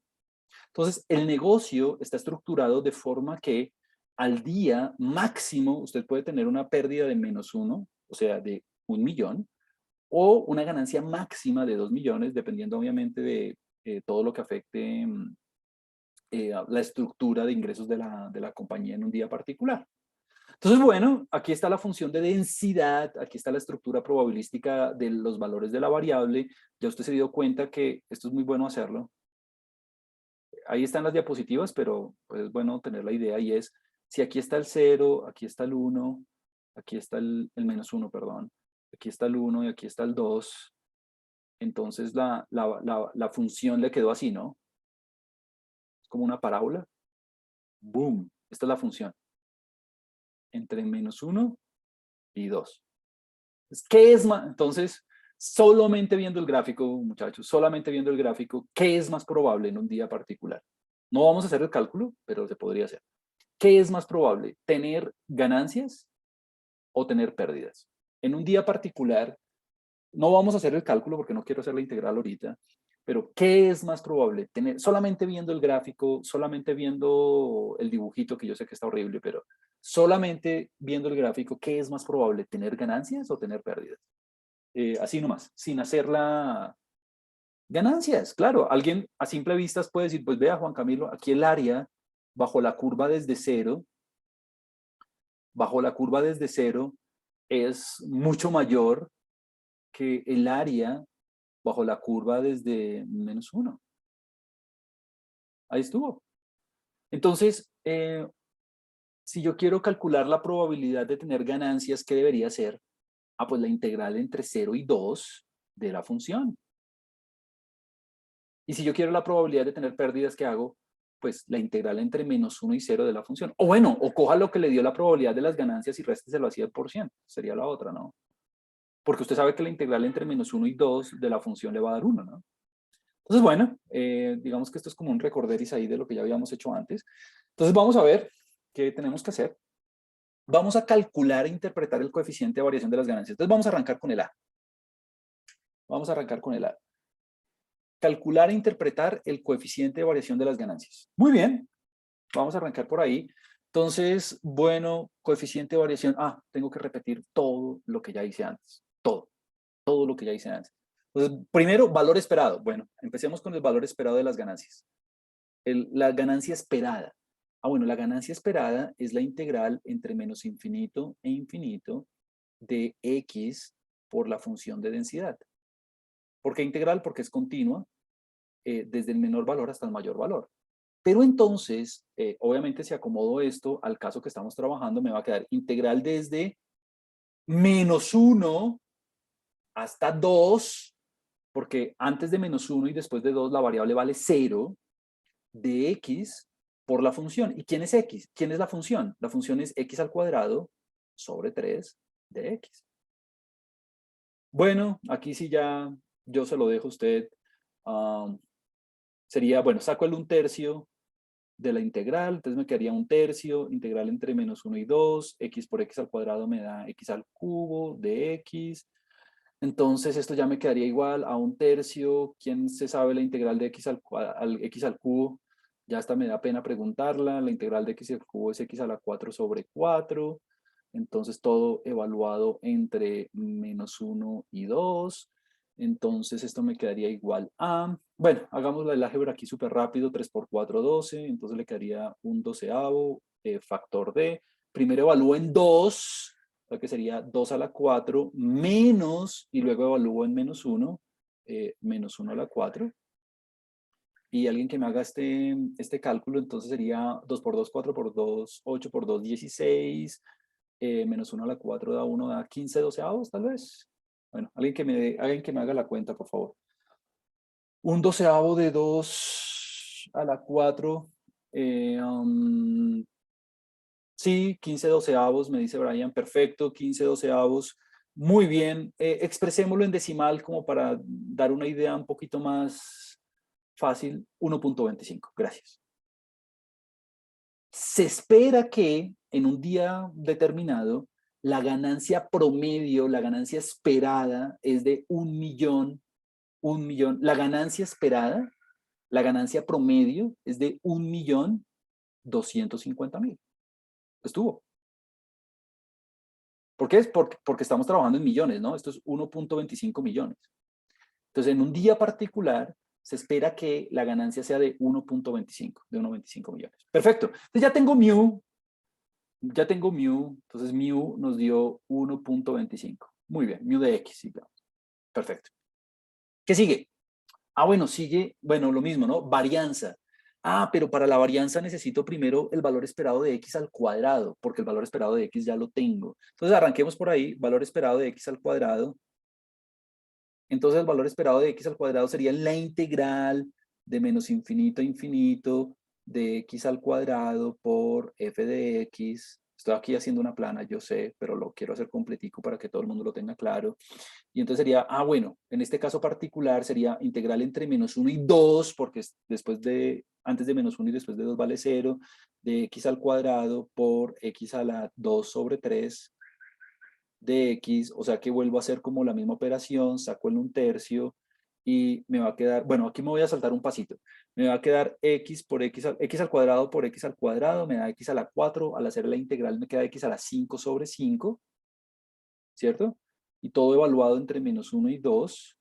Entonces, el negocio está estructurado de forma que al día máximo usted puede tener una pérdida de -1, o sea, de 1 millón, o una ganancia máxima de 2 millones, dependiendo obviamente de todo lo que afecte la estructura de ingresos de la compañía en un día particular. Entonces, bueno, aquí está la función de densidad, aquí está la estructura probabilística de los valores de la variable. Ya usted se dio cuenta que esto es muy bueno hacerlo. Ahí están las diapositivas, pero pues, es bueno tener la idea y es, si aquí está el 0, aquí está el 1, aquí está el -1, perdón, aquí está el 1 y aquí está el 2, entonces la función le quedó así, ¿no? Es como una parábola. ¡Boom! Esta es la función. Entre -1 y 2. ¿Qué es más? Entonces, solamente viendo el gráfico, muchachos, solamente viendo el gráfico, ¿qué es más probable en un día particular? No vamos a hacer el cálculo, pero se podría hacer. ¿Qué es más probable? ¿Tener ganancias o tener pérdidas? En un día particular, no vamos a hacer el cálculo porque no quiero hacer la integral ahorita, pero ¿qué es más probable? Tener, solamente viendo el gráfico, solamente viendo el dibujito, que yo sé que está horrible, pero solamente viendo el gráfico, ¿qué es más probable? ¿Tener ganancias o tener pérdidas? Así nomás, sin hacer la ganancias. Claro, alguien a simple vista puede decir, pues vea Juan Camilo, aquí el área bajo la curva desde cero, es mucho mayor que el área bajo la curva desde -1. Ahí estuvo. Entonces, si yo quiero calcular la probabilidad de tener ganancias, ¿qué debería ser? Pues la integral entre 0 y 2 de la función. Y si yo quiero la probabilidad de tener pérdidas, ¿qué hago? Pues la integral entre -1 y 0 de la función. O bueno, o coja lo que le dio la probabilidad de las ganancias y résteselo así al %. Sería la otra, ¿no? Porque usted sabe que la integral entre -1 y 2 de la función le va a dar 1, ¿no? Entonces, bueno, digamos que esto es como un recorderis ahí de lo que ya habíamos hecho antes. Entonces, vamos a ver qué tenemos que hacer. Vamos a calcular e interpretar el coeficiente de variación de las ganancias. Entonces, vamos a arrancar con el A. Vamos a arrancar con el A. Calcular e interpretar el coeficiente de variación de las ganancias. Muy bien, vamos a arrancar por ahí. Entonces, bueno, coeficiente de variación. Ah, tengo que repetir todo lo que ya hice antes. Todo lo que ya hice antes. Entonces, primero, valor esperado. Bueno, empecemos con el valor esperado de las ganancias. La ganancia esperada. Ah, bueno, la ganancia esperada es la integral entre menos infinito e infinito de x por la función de densidad. ¿Por qué integral? Porque es continua desde el menor valor hasta el mayor valor. Pero entonces, obviamente si acomodo esto al caso que estamos trabajando, me va a quedar integral desde -1 hasta 2, porque antes de -1 y después de 2 la variable vale 0, de x por la función. ¿Y quién es x? ¿Quién es la función? La función es x al cuadrado sobre 3 de x. Bueno, aquí sí ya yo se lo dejo a usted. Sería, bueno, saco el 1/3 de la integral, entonces me quedaría 1/3, integral entre -1 y 2, x por x al cuadrado me da x al cubo de x. Entonces esto ya me quedaría igual a 1/3. ¿Quién se sabe la integral de x al cubo? Ya hasta me da pena preguntarla. La integral de x al cubo es x a la 4 sobre 4. Entonces todo evaluado entre -1 y 2. Entonces esto me quedaría igual a... Bueno, hagamos el álgebra aquí súper rápido. 3 por 4, 12. Entonces le quedaría un doceavo factor de... Primero evalúo en 2, lo que sería 2 a la 4 menos, y luego evalúo en -1, -1 a la 4. Y alguien que me haga este cálculo, entonces sería 2 por 2, 4 por 2, 8 por 2, 16, -1 a la 4 da 1, da 15 doceavos, tal vez. Bueno, alguien que me haga la cuenta, por favor. Un doceavo de 2 a la 4, sí, 15 doceavos, me dice Brian, perfecto, 15 doceavos. Muy bien, expresémoslo en decimal como para dar una idea un poquito más fácil, 1.25, gracias. Se espera que en un día determinado la ganancia promedio, la ganancia esperada es de 1 millón, 1 millón. La ganancia esperada, la ganancia promedio es de 1.250.000. Estuvo. ¿Por qué? Porque estamos trabajando en millones, ¿no? Esto es 1.25 millones. Entonces, en un día particular, se espera que la ganancia sea de 1.25, de 1.25 millones. Perfecto. Entonces ya tengo mu, entonces mu nos dio 1.25. Muy bien, mu de x, digamos. Perfecto. ¿Qué sigue? Ah, bueno, sigue, bueno, lo mismo, ¿no? Varianza. Ah, pero para la varianza necesito primero el valor esperado de x al cuadrado, porque el valor esperado de x ya lo tengo. Entonces arranquemos por ahí, valor esperado de x al cuadrado. Entonces el valor esperado de x al cuadrado sería la integral de menos infinito a infinito de x al cuadrado por f de x. Estoy aquí haciendo una plana, yo sé, pero lo quiero hacer completico para que todo el mundo lo tenga claro. Y entonces sería, bueno, en este caso particular sería integral entre -1 y 2, porque antes de -1 y después de 2 vale 0, de x al cuadrado por x a la 2 sobre 3 de x, o sea que vuelvo a hacer como la misma operación, saco el 1/3 y me va a quedar, bueno, aquí me voy a saltar un pasito, me va a quedar x por x al cuadrado por x al cuadrado, me da x a la 4, al hacer la integral me queda x a la 5 sobre 5, ¿cierto? Y todo evaluado entre -1 y 2,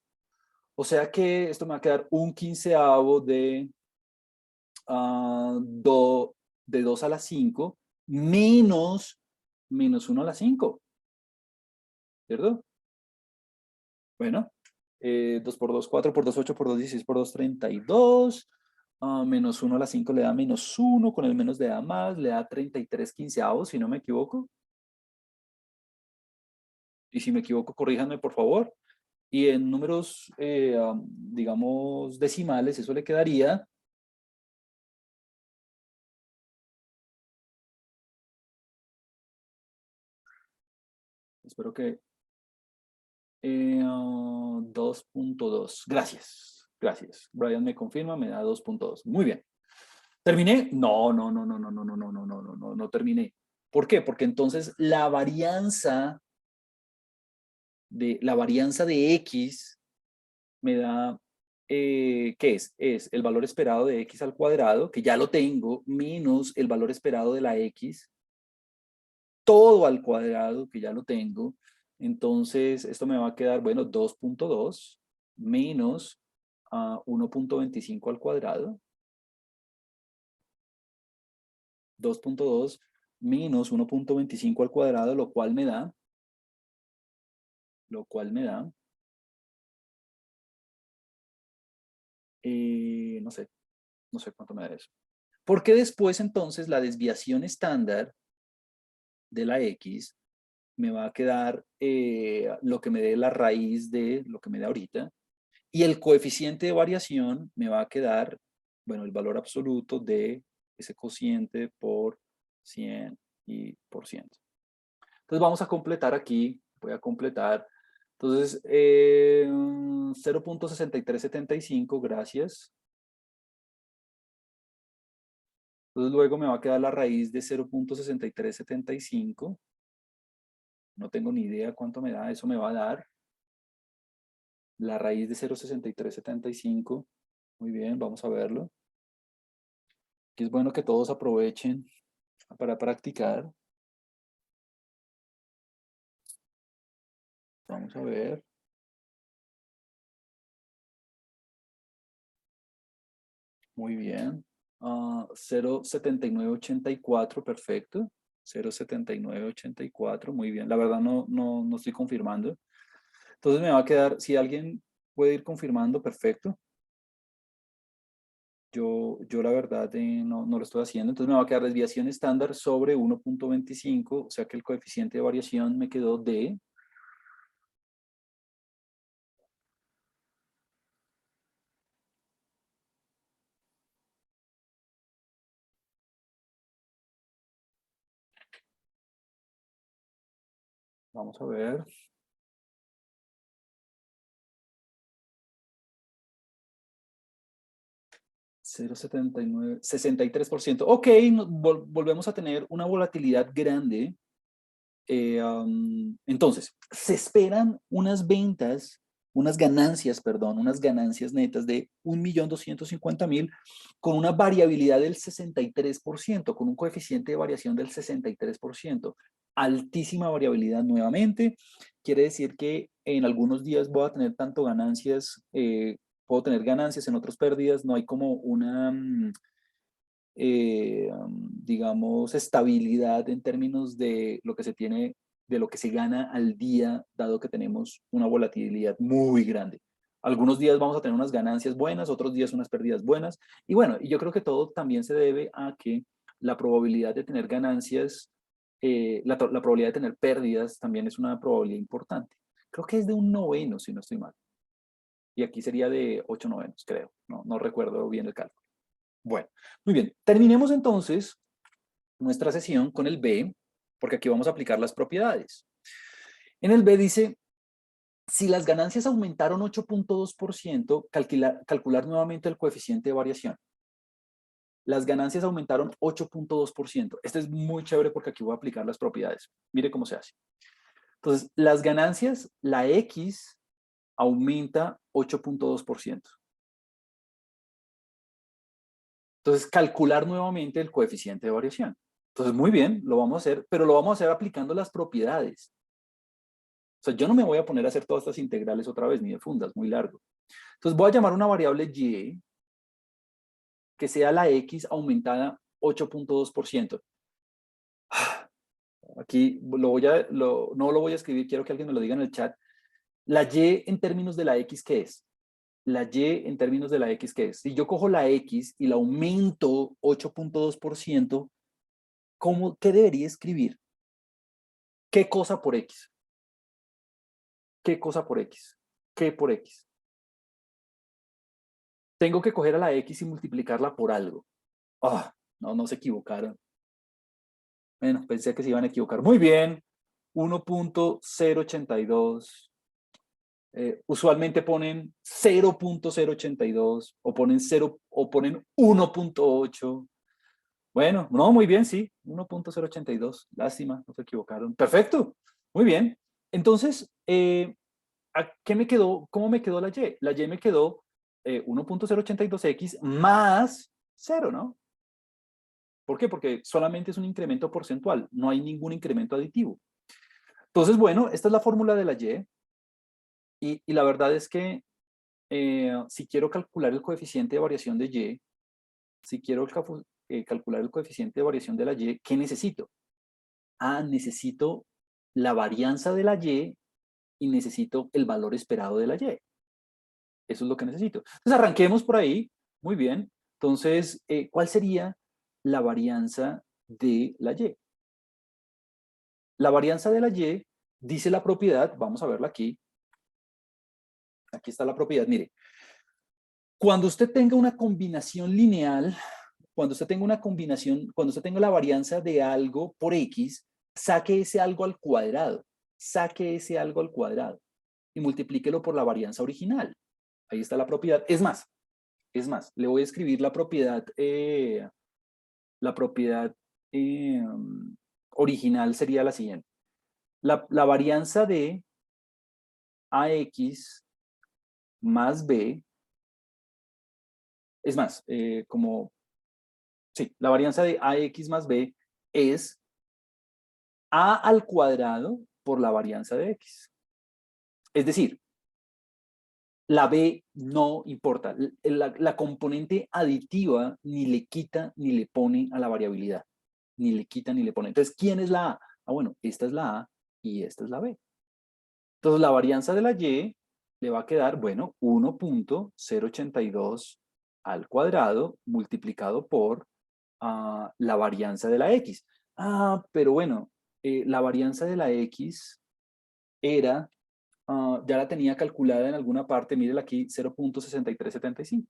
o sea que esto me va a quedar un quinceavo de, de 2 a la 5 menos -1 a la 5, ¿cierto? Bueno, 2 por 2, 4 por 2, 8 por 2, 16 por 2, 32. -1 a la 5 le da -1, con el menos le da más, le da 33 quinceavos, si no me equivoco. Y si me equivoco, corríjanme, por favor. Y en números, digamos, decimales, eso le quedaría... Espero que... 2.2. Gracias. Gracias. Brian me confirma, me da 2.2. Muy bien. ¿Terminé? No, no, no, no, no, no, no, no, no, no, no, no, no terminé. ¿Por qué? Porque entonces la varianza de X me da, ¿qué es? Es el valor esperado de X al cuadrado, que ya lo tengo, menos el valor esperado de la X, todo al cuadrado, que ya lo tengo. Entonces, esto me va a quedar, bueno, 2.2 menos 1.25 al cuadrado. 2.2 menos 1.25 al cuadrado, lo cual me da, no sé, no sé cuánto me da eso. Porque después entonces la desviación estándar de la X me va a quedar lo que me dé la raíz de lo que me da ahorita. Y el coeficiente de variación me va a quedar, bueno, el valor absoluto de ese cociente por 100 y por ciento. Entonces vamos a completar aquí, voy a completar. Entonces, 0.6375, gracias. Entonces luego me va a quedar la raíz de 0.6375. No tengo ni idea cuánto me da, eso me va a dar la raíz de 0.6375. Muy bien, vamos a verlo. Aquí es bueno que todos aprovechen para practicar. Vamos a ver. Muy bien. 0.7984, perfecto. 0.7984, muy bien. La verdad no estoy confirmando. Entonces me va a quedar, si alguien puede ir confirmando, perfecto. Yo la verdad no lo estoy haciendo. Entonces me va a quedar desviación estándar sobre 1.25, o sea que el coeficiente de variación me quedó de... Vamos a ver. 0.79, 63%. Ok, volvemos a tener una volatilidad grande. Entonces, se esperan unas ganancias, perdón, unas ganancias netas de 1.250.000 con una variabilidad del 63%, con un coeficiente de variación del 63%. Altísima variabilidad nuevamente. Quiere decir que en algunos días voy a tener tanto ganancias, puedo tener ganancias, en otras pérdidas. No hay como una... digamos, estabilidad en términos de lo que se tiene, de lo que se gana al día, dado que tenemos una volatilidad muy grande. Algunos días vamos a tener unas ganancias buenas, otros días unas pérdidas buenas. Y bueno, y yo creo que todo también se debe a que la probabilidad de tener ganancias, la probabilidad de tener pérdidas también es una probabilidad importante. Creo que es de 1/9, si no estoy mal. Y aquí sería de 8/9, creo. No recuerdo bien el cálculo. Bueno, muy bien. Terminemos entonces nuestra sesión con el B, porque aquí vamos a aplicar las propiedades. En el B dice, si las ganancias aumentaron 8.2%, calcular nuevamente el coeficiente de variación. Las ganancias aumentaron 8.2%. Este es muy chévere porque aquí voy a aplicar las propiedades. Mire cómo se hace. Entonces, las ganancias, la X aumenta 8.2%. Entonces, calcular nuevamente el coeficiente de variación. Entonces, muy bien, lo vamos a hacer, pero lo vamos a hacer aplicando las propiedades. O sea, yo no me voy a poner a hacer todas estas integrales otra vez, ni de fundas, muy largo. Entonces, voy a llamar una variable y que sea la x aumentada 8.2%. Aquí no lo voy a escribir, quiero que alguien me lo diga en el chat. La y en términos de la x, ¿qué es? La y en términos de la x, ¿qué es? Si yo cojo la x y la aumento 8.2%, ¿qué debería escribir? ¿Qué cosa por x? ¿Qué cosa por x? ¿Qué por x? Tengo que coger a la x y multiplicarla por algo. No se equivocaron. Bueno, pensé que se iban a equivocar. Muy bien. 1.082 Usualmente ponen 0.082 o ponen 0 o ponen 1.8. Bueno, no, muy bien, sí, 1.082. Lástima, no se equivocaron. Perfecto, muy bien. Entonces, ¿a qué me quedó? ¿Cómo me quedó la Y? La Y me quedó 1.082x más 0, ¿no? ¿Por qué? Porque solamente es un incremento porcentual, no hay ningún incremento aditivo. Entonces, bueno, esta es la fórmula de la y la verdad es que si quiero calcular el coeficiente de variación de Y, si quiero calcular el coeficiente de variación de la Y, ¿qué necesito? Necesito la varianza de la y necesito el valor esperado de la Y. Eso es lo que necesito. Entonces arranquemos por ahí. Muy bien. Entonces, ¿cuál sería la varianza de la Y? La varianza de la Y dice la propiedad, vamos a verla aquí. Aquí está la propiedad, mire. Cuando usted tenga una combinación lineal, cuando usted tenga una combinación, cuando usted tenga la varianza de algo por X, saque ese algo al cuadrado. Saque ese algo al cuadrado y multiplíquelo por la varianza original. Ahí está la propiedad. Es más, le voy a escribir la propiedad eh, original sería la siguiente. La varianza de AX más B, es más, sí, la varianza de AX más B es A al cuadrado por la varianza de X. Es decir, la B no importa. La componente aditiva ni le quita ni le pone a la variabilidad. Ni le quita ni le pone. Entonces, ¿quién es la A? Bueno, esta es la A y esta es la B. Entonces, la varianza de la Y le va a quedar, bueno, 1.082 al cuadrado multiplicado por la varianza de la X. Pero bueno, la varianza de la X era, ya la tenía calculada en alguna parte, mírela aquí, 0.6375.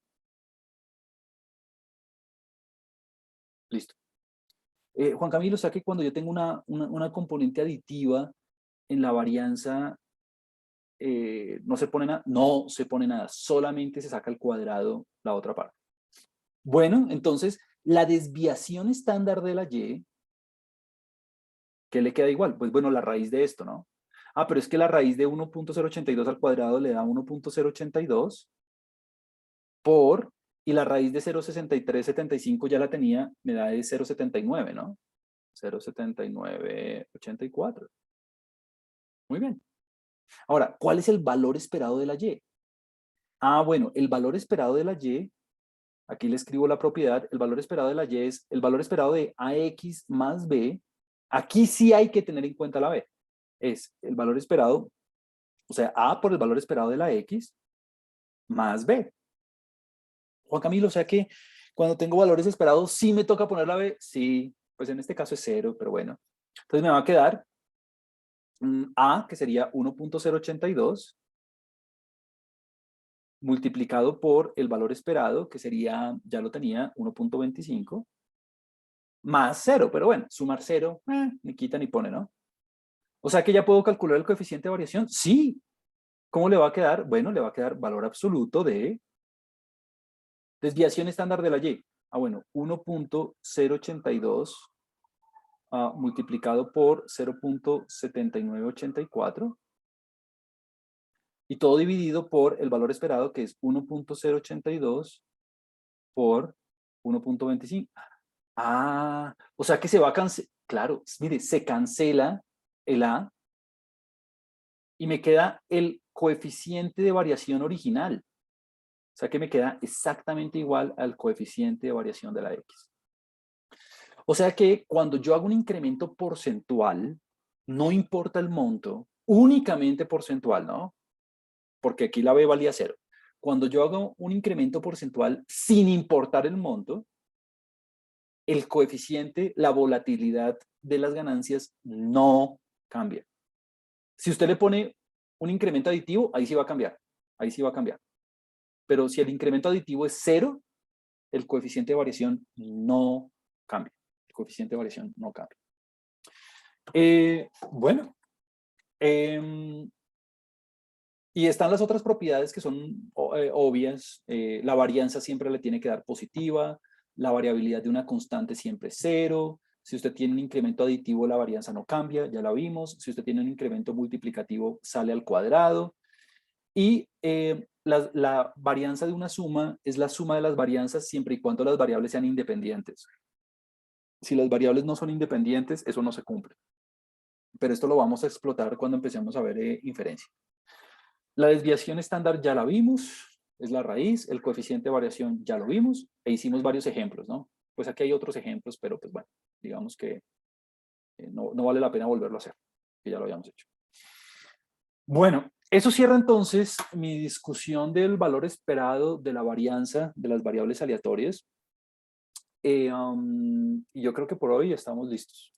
Listo. Juan Camilo, o sea que cuando yo tengo una componente aditiva en la varianza, no se pone nada, no se pone nada, solamente se saca al cuadrado la otra parte. Bueno, entonces, la desviación estándar de la Y, ¿qué le queda igual? Pues bueno, la raíz de esto, ¿no? Pero es que la raíz de 1.082 al cuadrado le da 1.082 por, y la raíz de 0.6375 ya la tenía, me da de 0.79, ¿no? 0.7984. Muy bien. Ahora, ¿cuál es el valor esperado de la Y? Bueno, el valor esperado de la Y, aquí le escribo la propiedad, el valor esperado de la Y es el valor esperado de AX más B. Aquí sí hay que tener en cuenta la B. Es el valor esperado, o sea, A por el valor esperado de la X más B. Juan Camilo, o sea que cuando tengo valores esperados, ¿sí me toca poner la B? Sí, pues en este caso es 0, pero bueno. Entonces me va a quedar A, que sería 1.082, multiplicado por el valor esperado, que sería, ya lo tenía, 1.25, más 0, pero bueno, sumar 0, ni quita ni pone, ¿no? O sea que ya puedo calcular el coeficiente de variación. Sí. ¿Cómo le va a quedar? Bueno, le va a quedar valor absoluto de desviación estándar de la Y. Bueno, 1.082 multiplicado por 0.7984 y todo dividido por el valor esperado que es 1.082 por 1.25. O sea que se va a cancelar, claro, mire, se cancela el A y me queda el coeficiente de variación original. O sea que me queda exactamente igual al coeficiente de variación de la X. O sea que cuando yo hago un incremento porcentual, no importa el monto, únicamente porcentual, ¿no? Porque aquí la B valía 0. Cuando yo hago un incremento porcentual sin importar el monto, el coeficiente, la volatilidad de las ganancias no cambia. Si usted le pone un incremento aditivo, ahí sí va a cambiar. Ahí sí va a cambiar. Pero si el incremento aditivo es 0, el coeficiente de variación no cambia. El coeficiente de variación no cambia. Bueno, Y están las otras propiedades que son obvias. La varianza siempre le tiene que dar positiva, la variabilidad de una constante siempre es cero. Si usted tiene un incremento aditivo, la varianza no cambia, ya la vimos. Si usted tiene un incremento multiplicativo, sale al cuadrado. Y la varianza de una suma es la suma de las varianzas siempre y cuando las variables sean independientes. Si las variables no son independientes, eso no se cumple. Pero esto lo vamos a explotar cuando empecemos a ver inferencia. La desviación estándar ya la vimos, es la raíz. El coeficiente de variación ya lo vimos e hicimos varios ejemplos, ¿no? Pues aquí hay otros ejemplos, pero pues bueno, digamos que no vale la pena volverlo a hacer, que ya lo habíamos hecho. Bueno, eso cierra entonces mi discusión del valor esperado de la varianza de las variables aleatorias. Y yo creo que por hoy estamos listos.